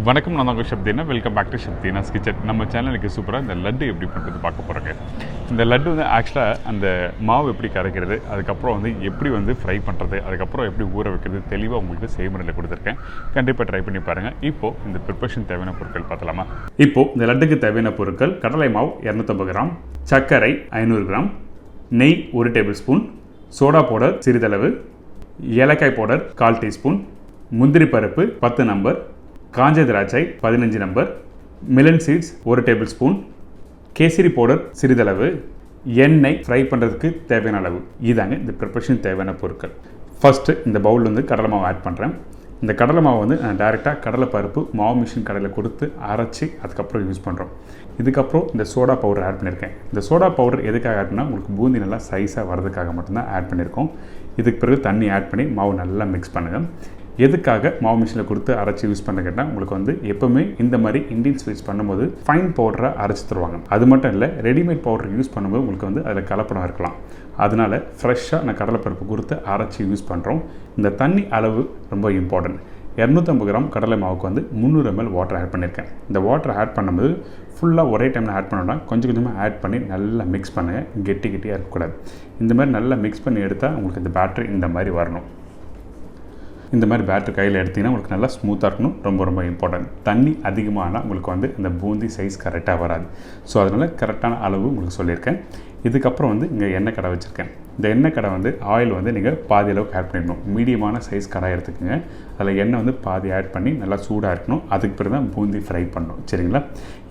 வணக்கம், நான் தான் chef Dheena. Welcome back to chef Dheena's kitchen. நம்ம சேனலுக்கு சூப்பராக இந்த லட்டு எப்படி பண்ணுறது பார்க்க போகிறோங்க. இந்த லட்டு வந்து ஆக்சுவலாக அந்த மாவு எப்படி கரைக்கிறது, அதுக்கப்புறம் வந்து எப்படி வந்து ஃப்ரை பண்ணுறது, அதுக்கப்புறம் எப்படி ஊற வைக்கிறது தெளிவாக உங்களுக்கு செய்முறையில் கொடுத்துருக்கேன். கண்டிப்பாக ட்ரை பண்ணி பாருங்கள். இப்போது இந்த ப்ரிப்பரேஷன் தேவையான பொருட்கள் பார்த்தலாமா? இப்போது இந்த லட்டுக்கு தேவையான பொருட்கள்: கடலை மாவு 250 கிராம், சர்க்கரை 500 கிராம், நெய் 1 டேபிள் ஸ்பூன், சோடா பவுடர் சிறிதளவு, ஏலக்காய் பவுடர் 1/4 டீஸ்பூன், முந்திரி பருப்பு 10 நம்பர், காஞ்ச திராட்சை 15 number, melon seeds 1 tablespoon, கேசரி பவுடர் சிறிதளவு, எண்ணெய் ஃப்ரை பண்ணுறதுக்கு தேவையான அளவு. இதாங்க இந்த ப்ரிப்பரேஷன் தேவையான பொருட்கள். ஃபஸ்ட்டு இந்த பவுலில் வந்து கடலை மாவு ஆட் பண்ணுறேன். இந்த கடலை மாவு வந்து நான் டேரெக்டாக கடலை பருப்பு மாவு மிஷின் கடையில் கொடுத்து அரைச்சி அதுக்கப்புறம் யூஸ் பண்ணுறோம். இதுக்கப்புறம் இந்த சோடா பவுடர் ஆட் பண்ணியிருக்கேன். இந்த சோடா பவுடர் எதுக்காக ஆட் பண்ணால் உங்களுக்கு பூந்தி நல்லா சைஸாக வரதுக்காக மட்டும்தான் ஆட் பண்ணியிருக்கோம். இதுக்கு பிறகு தண்ணி ஆட் பண்ணி மாவு நல்லா மிக்ஸ் பண்ணுங்கள். எதுக்காக மாவு மிஷினில் கொடுத்து அரைச்சி யூஸ் பண்ண கேட்டால் உங்களுக்கு வந்து எப்போவுமே இந்த மாதிரி இந்தியன் ஸ்வீட்ஸ் பண்ணும்போது ஃபைன் பவுடராக அரைச்சி தருவாங்க. அது மட்டும் இல்லை, ரெடிமேட் பவுடர் யூஸ் பண்ணும்போது உங்களுக்கு வந்து அதில் கலப்படம் இருக்கலாம். அதனால் ஃப்ரெஷ்ஷாக நான் கடலைப்பருப்பு கொடுத்து அரைச்சி யூஸ் பண்ணுறோம். இந்த தண்ணி அளவு ரொம்ப இம்பார்ட்டன்ட். 250 கிராம் கடலை மாவுக்கு வந்து 300 ml வாட்டர் ஆட் பண்ணியிருக்கேன். இந்த வாட்டர் ஆட் பண்ணும்போது ஃபுல்லாக ஒரே டைமில் ஆட் பண்ணோன்னா கொஞ்சம் கொஞ்சமாக ஆட் பண்ணி நல்லா மிக்ஸ் பண்ணுங்கள். கெட்டியாக இருக்கக்கூடாது. இந்த மாதிரி நல்லா மிக்ஸ் பண்ணி எடுத்தால் உங்களுக்கு இந்த பேட்டரி இந்த மாதிரி வரணும். இந்த மாதிரி பேட்டர் கையில் எடுத்திங்கன்னா உங்களுக்கு நல்லா ஸ்மூத்தாக இருக்கணும். ரொம்ப இம்பார்ட்டன்ட். தண்ணி அதிகமானால் உங்களுக்கு வந்து இந்த பூந்தி சைஸ் கரெக்டாக வராது. ஸோ அதனால் கரெக்டான அளவு உங்களுக்கு சொல்லியிருக்கேன். இதுக்கப்புறம் வந்து இங்கே எண்ணெய் கடை வச்சுருக்கேன். இந்த எண்ணெய் கடை வந்து ஆயில் வந்து நீங்கள் பாதி அளவுக்கு ஆட் பண்ணிடணும். மீடியமான சைஸ் கடை எடுத்துக்கோங்க. அதில் எண்ணெய் வந்து பாதி ஆட் பண்ணி நல்லா சூடாக இருக்கணும். அதுக்கு பிறகு தான் பூந்தி ஃப்ரை பண்ணணும். சரிங்களா?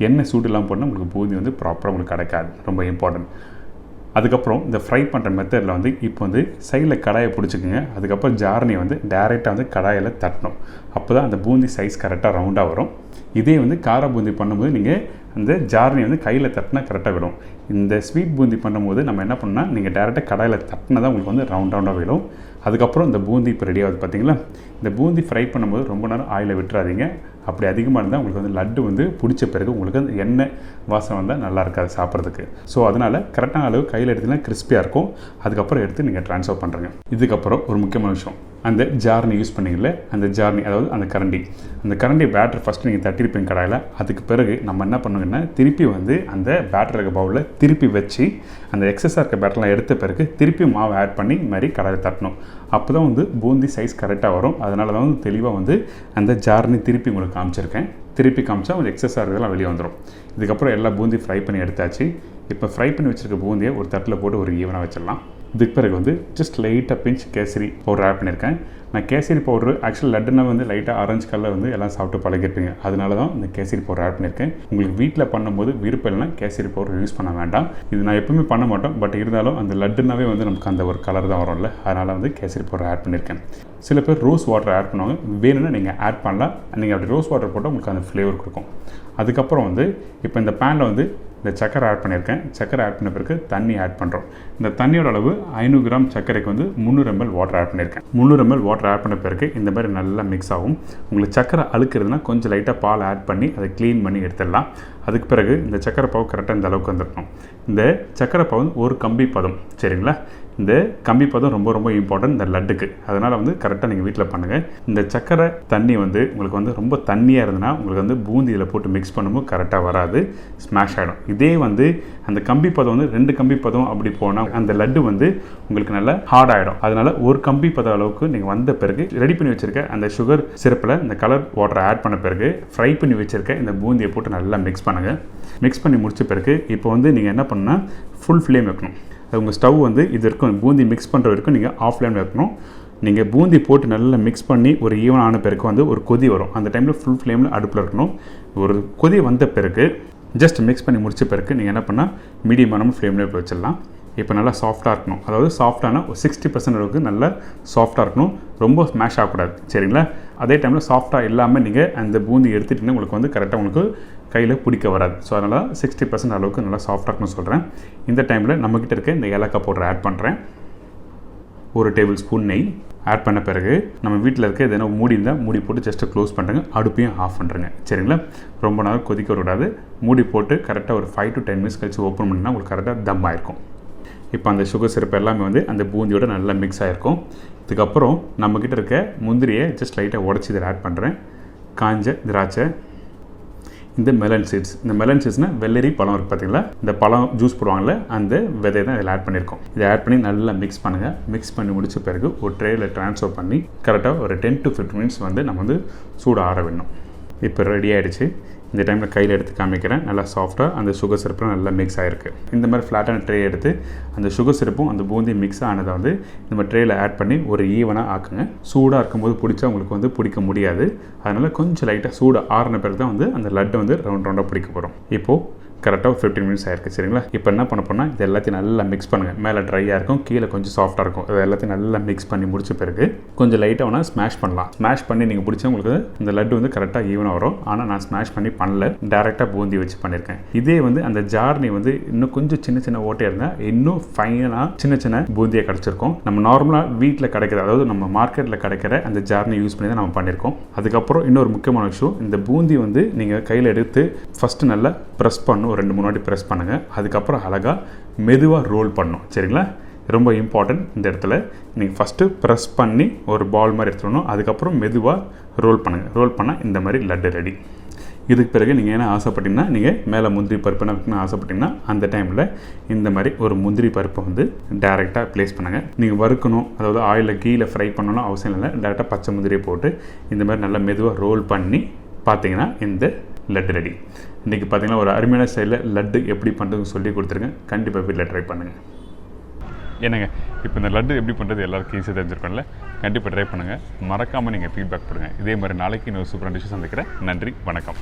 எண்ணெய் சூடு இல்லாமல் போனால் உங்களுக்கு பூந்தி வந்து ப்ராப்பராக உங்களுக்கு கிடைக்காது. ரொம்ப இம்பார்ட்டன்ட். அதுக்கப்புறம் இந்த ஃப்ரை பண்ணுற மெத்தடில் வந்து இப்போ வந்து சைடில் கடாயை பிடிச்சிக்கோங்க. அதுக்கப்புறம் ஜார்னியை வந்து டைரெக்டாக வந்து கடாயில் தட்டணும். அப்போ தான் அந்த பூந்தி சைஸ் கரெக்டாக ரவுண்டாக வரும். இதே வந்து கார பூந்தி பண்ணும்போது நீங்கள் அந்த ஜார்னி வந்து கையில் தட்டினா கரெக்டாக விடும். இந்த ஸ்வீட் பூந்தி பண்ணும்போது நம்ம என்ன பண்ணால் நீங்கள் டேரெக்டாக கடாயில் தட்டினா தான் உங்களுக்கு வந்து ரவுண்டாக விடும். அதுக்கப்புறம் இந்த பூந்தி இப்போ ரெடி ஆகுது பார்த்தீங்களா? இந்த பூந்தி ஃப்ரை பண்ணும்போது ரொம்ப நேரம் ஆயிலில் விட்டுறாதீங்க. அப்படி அதிகமாக இருந்தால் உங்களுக்கு வந்து லட்டு வந்து பிடிச்ச பிறகு உங்களுக்கு அந்த எண்ணெய் வாசம் வந்தால் நல்லா இருக்காது சாப்பிட்றதுக்கு. ஸோ அதனால் கரெக்டான அளவு கையில் எடுத்திங்கன்னா கிறிஸ்பியாக இருக்கும். அதுக்கப்புறம் எடுத்து நீங்கள் ட்ரான்ஸ்ஃபர் பண்ணுறீங்க. இதுக்கப்புறம் ஒரு முக்கியமான விஷயம், அந்த ஜார்னி யூஸ் பண்ணிங்கல்ல, அந்த ஜார்னி அதாவது அந்த கரண்டி பேட்டர் ஃபஸ்ட்டு நீங்கள் தட்டிருப்பீங்க கடாயில். அதுக்கு பிறகு நம்ம என்ன பண்ணுங்கன்னா திருப்பி வந்து அந்த பேட்டர் இருக்க பவுலில் திருப்பி வச்சு அந்த எக்ஸஸாக இருக்க பேட்டர்லாம் எடுத்த பிறகு திருப்பி மாவு ஆட் பண்ணி இது மாதிரி கடாயில் தட்டணும். அப்போ தான் வந்து பூந்தி சைஸ் கரெக்டாக வரும். அதனால தான் வந்து தெளிவாக வந்து அந்த ஜார்னி திருப்பி உங்களுக்கு காமிச்சிருக்கேன். திருப்பி காமிச்சா கொஞ்சம் எக்ஸஸாக இருக்கிறதெல்லாம் வெளியே வந்துடும். இதுக்கப்புறம் எல்லா பூந்தி ஃப்ரை பண்ணி எடுத்தாச்சு. இப்போ ஃப்ரை பண்ணி வச்சுருக்க பூந்தியை ஒரு தட்டில் போட்டு ஒரு ஈவனாக வச்சிடலாம். இதுக்கு பிறகு வந்து ஜஸ்ட் லைட்டாக பிஞ்ச் கேசரி பவுடர் ஆட் பண்ணியிருக்கேன். நான் கேசரி பவுடர் ஆக்சுவலி லட்டுனா வந்து லைட்டாக ஆரஞ்சு கலர் வந்து எல்லாம் சாப்பிட்டு பழகிருப்பீங்க. அதனால தான் இந்த கேசரி பவுடர் ஆட் பண்ணியிருக்கேன். உங்களுக்கு வீட்டில் பண்ணும்போது விருப்பம் இல்லைனா கேசரி பவுடர் யூஸ் பண்ண வேண்டாம். இது நான் எப்பவுமே பண்ண மாட்டோம். பட் இருந்தாலும் அந்த லட்டுனாவே வந்து நமக்கு அந்த ஒரு கலர் தான் வரும்ல, அதனால் வந்து கேசரி பவுடர் ஆட் பண்ணியிருக்கேன். சில பேர் ரோஸ் வாட்டர் ஆட் பண்ணுவாங்க. வேணும்னா நீங்கள் ஆட் பண்ணலாம். நீங்கள் அப்படி ரோஸ் வாட்டர் போட்டால் உங்களுக்கு அந்த ஃப்ளேவர் கொடுக்கும். அதுக்கப்புறம் வந்து இப்போ இந்த பேனில் வந்து இந்த சக்கரை ஆட் பண்ணியிருக்கேன். சக்கரை ஆட் பண்ண பிறகு தண்ணி ஆட் பண்ணுறோம். இந்த தண்ணியோட அளவு 500 கிராம் சக்கரைக்கு வந்து 300 ml வாட்டர் ஆட் பண்ணியிருக்கேன். 300 ml வாட்டர் ஆட் பண்ண பிறகு இந்த மாதிரி நல்லா மிக்ஸ் ஆகும். உங்களுக்கு சக்கரை அழுக்கிறதுனா கொஞ்சம் லைட்டாக பால் ஆட் பண்ணி அதை க்ளீன் பண்ணி எடுத்துடலாம். அதுக்கு பிறகு இந்த சக்கரை பாவு கரெக்டாக இந்த அளவுக்கு வந்துடணும். இந்த சக்கரை பாவு ஒரு கம்பி பதம். சரிங்களா? இந்த கம்பி பதம் ரொம்ப இம்பார்ட்டன்ட் இந்த லட்டுக்கு. அதனால் வந்து கரெக்டாக நீங்கள் வீட்டில் பண்ணுங்கள். இந்த சக்கரை தண்ணி வந்து உங்களுக்கு வந்து ரொம்ப தண்ணியாக இருந்ததுன்னா உங்களுக்கு வந்து பூந்தியில் போட்டு மிக்ஸ் பண்ணும்போது கரெக்டாக வராது, ஸ்மாஷ் ஆகிடும். இதே வந்து அந்த கம்பி பதம் வந்து 2 கம்பி பதம் அப்படி போனால் அந்த லட்டு வந்து உங்களுக்கு நல்லா ஹார்ட் ஆகிடும். அதனால் ஒரு கம்பி பதம் அளவுக்கு நீங்கள் வந்த பிறகு ரெடி பண்ணி வச்சுருக்க அந்த சுகர் சிரப்பில் இந்த கலர் வாட்டரை ஆட் பண்ண பிறகு ஃப்ரை பண்ணி வச்சுருக்க இந்த பூந்தியை போட்டு நல்லா மிக்ஸ் பண்ணுங்கள். மிக்ஸ் பண்ணி முடிச்ச பிறகு இப்போ வந்து நீங்கள் என்ன பண்ணால் ஃபுல் ஃப்ளேம் வைக்கணும். அது உங்கள் ஸ்டவ் வந்து இது இருக்கும் பூந்தி மிக்ஸ் பண்ணுற வரைக்கும் நீங்கள் ஆஃப் ஃப்ளேமில் வைக்கணும். நீங்கள் பூந்தி போட்டு நல்லா மிக்ஸ் பண்ணி ஒரு ஈவன் ஆன பிறகு வந்து ஒரு கொதி வரும். அந்த டைமில் ஃபுல் ஃப்ளேமில் அடுப்பில் இருக்கணும். ஒரு கொதி வந்த பிறகு ஜஸ்ட் மிக்ஸ் பண்ணி முடிச்ச பிறகு நீங்கள் என்ன பண்ணால் மீடியமான ஃப்ளேமில் வச்சிடலாம். இப்போ நல்லா சாஃப்டாக இருக்கணும். அதாவது சாஃப்டான ஒரு 60% அளவுக்கு நல்லா சாஃப்டாக இருக்கணும். ரொம்ப ஸ்மாஷ் ஆகக்கூடாது. சரிங்களா? அதே டைமில் சாஃப்டாக இல்லாமல் நீங்கள் அந்த பூந்தி எடுத்துகிட்டிங்கன்னா உங்களுக்கு வந்து கரெக்டாக உங்களுக்கு கையில் பிடிக்க வராது. ஸோ அதனால் 60% அளவுக்கு நல்லா சாஃப்டாக இருக்கணும்னு சொல்கிறேன். இந்த டைமில் நம்மக்கிட்ட இருக்க இந்த ஏலக்காய் பவுடர் ஆட் பண்ணுறேன். 1 டேபிள் ஸ்பூன் நெய் ஆட் பண்ண பிறகு நம்ம வீட்டில் இருக்க எதனா மூடி இருந்தால் மூடி போட்டு ஜஸ்ட்டு க்ளோஸ் பண்ணுறேங்க. அடுப்பையும் ஆஃப் பண்ணுறேங்க. சரிங்களா? ரொம்ப நேரம் கொதிக்க விடாது. மூடி போட்டு கரெக்டாக ஒரு 5 to 10 minutes கழிச்சு ஓப்பன் பண்ணினா உங்களுக்கு கரெக்டாக தம் ஆகிருக்கும். இப்போ அந்த சுகர் சிரப்பு எல்லாமே வந்து அந்த பூந்தியோட நல்லா மிக்ஸ் ஆகிருக்கும். இதுக்கப்புறம் நம்மக்கிட்ட இருக்க முந்திரியை ஜஸ்ட் லைட்டாக உடச்சி இதில் ஆட் பண்ணுறேன். காஞ்ச திராட்சை, இந்த மெலன் சீட்ஸ். இந்த மெலன் சீட்ஸ்னால் வெள்ளரி பழம் இருக்குது பார்த்தீங்களா, இந்த பழம் ஜூஸ் போடுவாங்கள்ல அந்த விதையை தான் இதில் ஆட் பண்ணியிருக்கோம். இதை ஆட் பண்ணி நல்லா மிக்ஸ் பண்ணுங்கள். மிக்ஸ் பண்ணி முடிச்ச பிறகு ஒரு ட்ரேயில் ட்ரான்ஸ்ஃபர் பண்ணி கரெக்டாக ஒரு 10 to 15 minutes வந்து நம்ம வந்து சூடு ஆற வேணும். இப்போ ரெடி ஆகிடுச்சு. இந்த டைமில் கையில் எடுத்து காமிக்கிறேன். நல்லா சாஃப்டாக அந்த சுகர் சிரப்பும் நல்லா மிக்ஸ் ஆகிருக்கு. இந்த மாதிரி ஃப்ளாட்டான ட்ரே எடுத்து அந்த சுகர் சிரப்பும் அந்த பூந்தி மிக்ஸ் ஆனதை வந்து இந்த மாதிரி ட்ரேயில் ஆட் பண்ணி ஒரு ஈவனாக ஆக்குங்க. சூடாக இருக்கும்போது பிடிச்சா உங்களுக்கு வந்து பிடிக்க முடியாது. அதனால் கொஞ்சம் லைட்டாக சூடு ஆறின பிறகு தான் வந்து அந்த லட்டை வந்து ரவுண்டாக பிடிக்க போகிறோம். இப்போது கரெக்டாக 15 minutes ஆயிருக்கு. சரிங்களா? இப்போ என்ன பண்ண போனால் இது எல்லாத்தையும் நல்லா மிக்ஸ் பண்ணுங்கள். மேலே ட்ரையாக இருக்கும், கீழே கொஞ்சம் சாஃப்டாக இருக்கும். இது எல்லாத்தையும் நல்லா மிக்ஸ் பண்ணி முடிச்ச பிறகு கொஞ்சம் லைட்டாக வேணால் ஸ்மாஷ் பண்ணலாம். ஸ்மாஷ் பண்ணி நீங்கள் பிடிச்சா உங்களுக்கு இந்த லட்டு வந்து கரெக்டாக ஈவனாக வரும். ஆனால் நான் ஸ்மாஷ் பண்ணி பண்ணல, டேரெக்டாக பூந்தி வச்சு பண்ணியிருக்கேன். இதே வந்து அந்த ஜார்னி வந்து இன்னும் கொஞ்சம் சின்ன சின்ன ஓட்டையாக இருந்தால் இன்னும் ஃபைனாக சின்ன சின்ன பூந்தியாக கிடச்சிருக்கும். நம்ம நார்மலாக வீட்டில் கிடைக்கிற, அதாவது நம்ம மார்க்கெட்டில் கிடைக்கிற அந்த ஜார்னி யூஸ் பண்ணி தான் நம்ம பண்ணியிருக்கோம். அதுக்கப்புறம் இன்னொரு முக்கியமான விஷயம், இந்த பூந்தி வந்து நீங்கள் கையில் எடுத்து ஃபஸ்ட்டு நல்லா ப்ரெஸ் பண்ணணும். ஒரு 2-3 வாட்டி ப்ரெஸ் பண்ணுங்கள். அதுக்கப்புறம் அழகாக மெதுவாக ரோல் பண்ணணும். சரிங்களா? ரொம்ப இம்பார்ட்டன்ட் இந்த இடத்துல. நீங்கள் ஃபஸ்ட்டு ப்ரெஸ் பண்ணி ஒரு பால் மாதிரி எடுத்துடணும். அதுக்கப்புறம் மெதுவாக ரோல் பண்ணுங்கள். ரோல் பண்ணால் இந்த மாதிரி லட்டு ரெடி. இதுக்கு பிறகு நீங்கள் என்ன ஆசைப்பட்டீங்கன்னா, நீங்கள் மேலே முந்திரி பருப்புன்னு வைக்கணும்னு ஆசைப்பட்டீங்கன்னா அந்த டைமில் இந்த மாதிரி ஒரு முந்திரி பருப்பை வந்து டேரெக்டாக ப்ளேஸ் பண்ணுங்கள். நீங்கள் வறுக்கணும், அதாவது ஆயிலில் கீயில் ஃப்ரை பண்ணணும் அவசியம் இல்லை. டேரெக்டாக பச்சை முந்திரியை போட்டு இந்த மாதிரி நல்லா மெதுவாக ரோல் பண்ணி பார்த்தீங்கன்னா இந்த லட்டு ரெடி. இன்றைக்கி பார்த்தீங்கன்னா ஒரு அருமையான ஸ்டைலில் லட்டு எப்படி பண்ணுறதுன்னு சொல்லி கொடுத்துருங்க. கண்டிப்பாக வீட்டில் ட்ரை பண்ணுங்கள். என்னங்க, இப்போ இந்த லட்டு எப்படி பண்ணுறது எல்லாருக்கும் ஈஸியாக தெரிஞ்சிருக்கோம்ல. கண்டிப்பாக ட்ரை பண்ணுங்கள். மறக்காமல் நீங்கள் ஃபீட்பேக் கொடுங்க. இதே மாதிரி நாளைக்கு இன்னொரு சூப்பரான டிஷ்ஷை சந்திக்கிறேன். நன்றி, வணக்கம்.